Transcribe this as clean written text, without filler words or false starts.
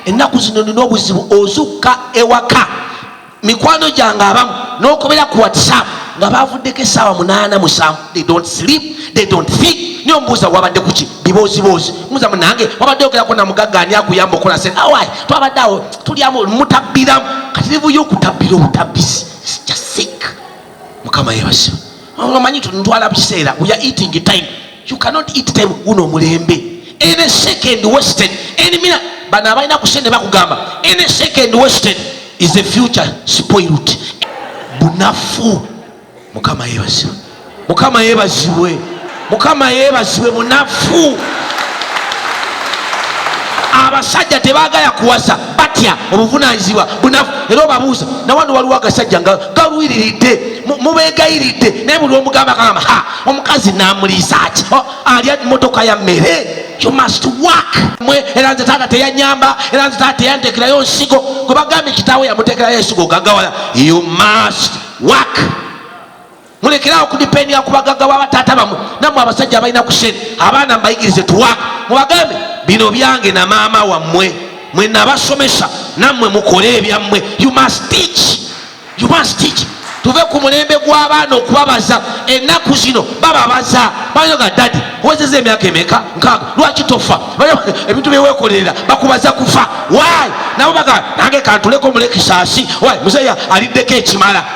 ennaku zino nina obuzibu ozukka ewaka mikwano gyange abamu n'okobera ku WhatsApp nga bavuddeko essaawa 8-7. They don't sleep, they don't think. Niyo mbuuza wabadde kuki biboozibozi muza munange wabadde ogerako na mugagga ani akuyamba okola se awai twabadde awo tulyamu mutabbiramu kati livuyo okutabbira obutabbizi. It's just sick. Mukama yebase omanyi tuntwala biseera we are eating time. You cannot eat time guno mulembe. Any second wasted, any minute bana abalina kusende bakugamba any second wasted is the future spoiled. Bunafu. Mukama yebase, Mukama yebazibwe, Mukama yebazibwe munafu. Abasajja tebagala kuwasa batya obuvunanyizibwa bunafu. Era obabuuza na wano waliwo agasajja nga galwiridde mubegayiridde naye buli omugamba kagamba ha omukazi namuliisa ki alya motoka ya mmere. You must work. Mwe era nze taata teyanyamba, era nze taata teyantekerayo nsigo gwe bagambye kitaawe yamutekerayo ensigo gagawala. You must work. Mulekerawo kudipendinga ku bagagga b'abataata bamwe nammwe abasajja abalina ku ssente abaana mbayigirize tuwaka mubagambe bino byange na maama wammwe mwe nabasomesa nammwe mukole ebyammwe. You must teach. You must teach. Tuve ku mulembe gw'abaana okubabaza ennaku zino bababaza banyoga dadi owezeza emyaka emeka 6 lwaki tofa ebintu byewekolerera bakubaza kufa. Why? Nabo baga nange kantuleko muleki saasi. Why? Muzeeya aliddeko ekimala.